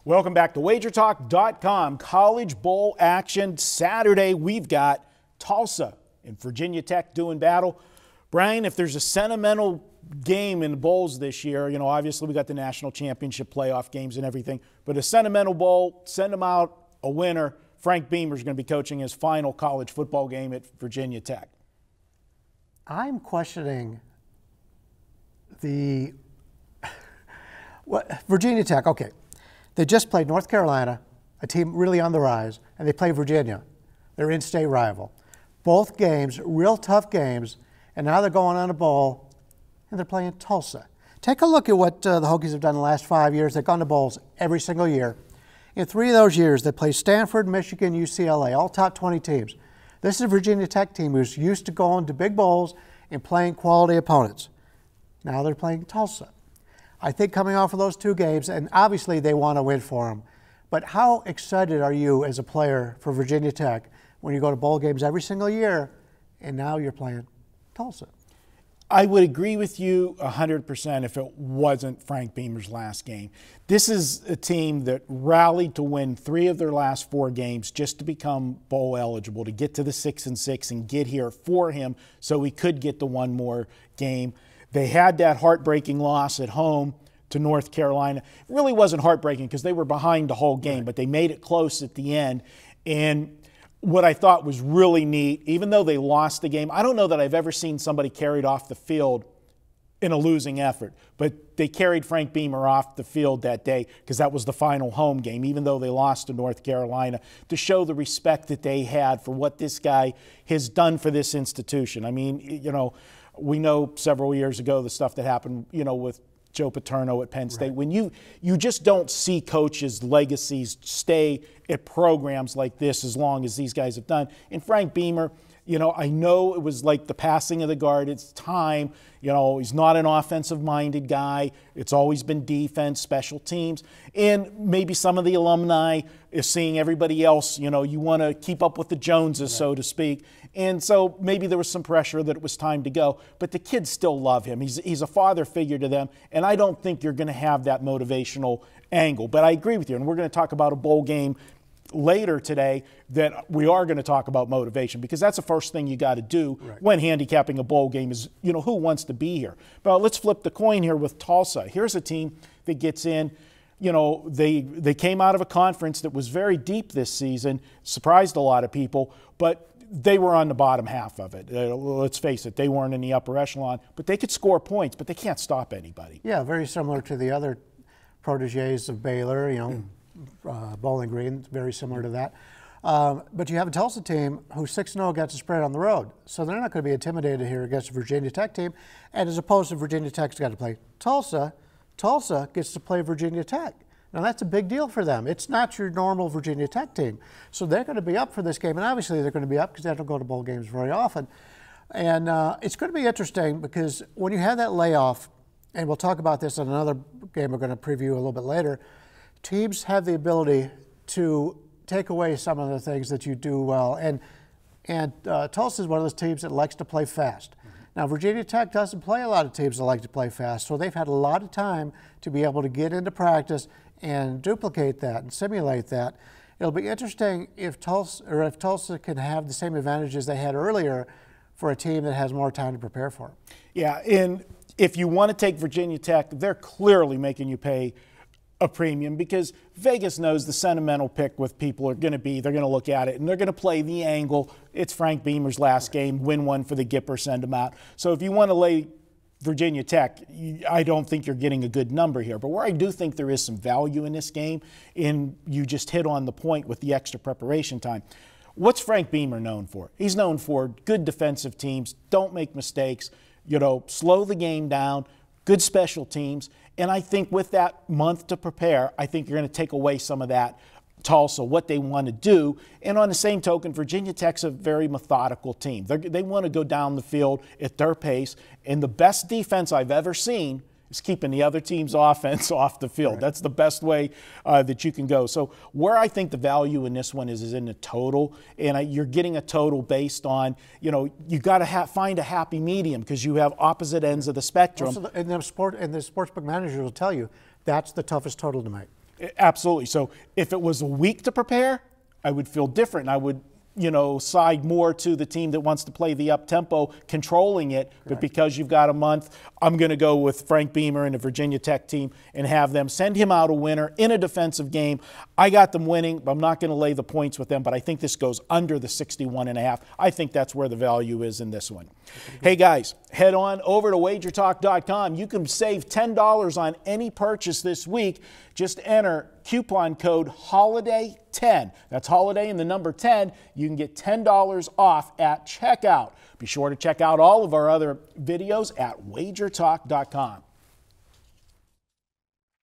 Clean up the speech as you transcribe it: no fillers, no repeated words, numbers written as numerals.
Welcome back to WagerTalk.com. College Bowl action Saturday. We've got Tulsa and Virginia Tech doing battle. Brian, if there's a sentimental game in the bowls this year, you know, obviously we got the national championship playoff games and everything, but a sentimental bowl, send them out a winner. Frank Beamer's going to be coaching his final college football game at Virginia Tech. I'm questioning Virginia Tech. Okay. They just played North Carolina, a team really on the rise, and they play Virginia, their in-state rival. Both games, real tough games, and now they're going on a bowl, and they're playing Tulsa. Take a look at what the Hokies have done the last 5 years. They've gone to bowls every single year. In 3 of those years, they played Stanford, Michigan, UCLA, all top 20 teams. This is a Virginia Tech team who's used to going to big bowls and playing quality opponents. Now they're playing Tulsa. I think coming off of those 2 games, and obviously they want to win for them, but how excited are you as a player for Virginia Tech when you go to bowl games every single year and now you're playing Tulsa? I would agree with you 100% if it wasn't Frank Beamer's last game. This is a team that rallied to win 3 of their last 4 games just to become bowl eligible, to get to the 6-6 and get here for him so he could get to one more game. They had that heartbreaking loss at home to North Carolina. It really wasn't heartbreaking because they were behind the whole game, but they made it close at the end. And what I thought was really neat, even though they lost the game, I don't know that I've ever seen somebody carried off the field in a losing effort, but they carried Frank Beamer off the field that day because that was the final home game, even though they lost to North Carolina, to show the respect that they had for what this guy has done for this institution. I mean, you know, we know several years ago the stuff that happened, you know, with Joe Paterno at Penn State. Right. When you just don't see coaches' legacies stay at programs like this as long as these guys have done. And Frank Beamer, you know, I know it was like the passing of the guard. It's time. You know, he's not an offensive-minded guy. It's always been defense, special teams. And maybe some of the alumni is seeing everybody else, you know, you want to keep up with the Joneses, right, so to speak. And so maybe there was some pressure that it was time to go. But the kids still love him. He's a father figure to them. And I don't think you're going to have that motivational angle. But I agree with you. And we're going to talk about a bowl game later today that we are going to talk about motivation, because that's the first thing you got to do, right, when handicapping a bowl game is, you know, who wants to be here. But let's flip the coin here with Tulsa. Here's a team that gets in. You know, they came out of a conference that was very deep this season, surprised a lot of people, but they were on the bottom half of it. Let's face it, they weren't in the upper echelon, but they could score points, but they can't stop anybody. Yeah, very similar to the other proteges of Baylor, you know, Bowling Green, very similar to that. But you have a Tulsa team who's 6-0 against the spread on the road. So they're not going to be intimidated here against a Virginia Tech team. And as opposed to Virginia Tech's got to play Tulsa, Tulsa gets to play Virginia Tech. Now that's a big deal for them. It's not your normal Virginia Tech team. So they're going to be up for this game. And obviously they're going to be up because they don't go to bowl games very often. And it's going to be interesting because when you have that layoff, and we'll talk about this in another game we're going to preview a little bit later, teams have the ability to take away some of the things that you do well. And Tulsa is one of those teams that likes to play fast. Now, Virginia Tech doesn't play a lot of teams that like to play fast, so they've had a lot of time to be able to get into practice and duplicate that and simulate that. It'll be interesting if Tulsa can have the same advantages they had earlier for a team that has more time to prepare for them. Yeah, and if you want to take Virginia Tech, they're clearly making you pay a premium because Vegas knows the sentimental pick with people are going to be, they're going to look at it and they're going to play the angle. It's Frank Beamer's last game, win one for the Gipper, send him out. So if you want to lay Virginia Tech, I don't think you're getting a good number here. But where I do think there is some value in this game, and you just hit on the point with the extra preparation time. What's Frank Beamer known for? He's known for good defensive teams, don't make mistakes, you know, slow the game down, good special teams. And I think with that month to prepare, I think you're going to take away some of that Tulsa, what they want to do. And on the same token, Virginia Tech's a very methodical team. They want to go down the field at their pace. And the best defense I've ever seen is keeping the other team's offense off the field. Right. That's the best way that you can go. So where I think the value in this one is in the total, and you're getting a total based on, you know, you got to find a happy medium because you have opposite ends of the spectrum. And the sportsbook managers will tell you that's the toughest total to make. Absolutely. So if it was a week to prepare, I would feel different. I would, side more to the team that wants to play the up-tempo, controlling it. But because you've got a month, I'm going to go with Frank Beamer and the Virginia Tech team and have them send him out a winner in a defensive game. I got them winning, but I'm not going to lay the points with them. But I think this goes under the 61.5. I think that's where the value is in this one. Hey, guys, head on over to WagerTalk.com. You can save $10 on any purchase this week. Just enter coupon code HOLIDAY10. That's HOLIDAY and the number 10. You can get $10 off at checkout. Be sure to check out all of our other videos at WagerTalk.com.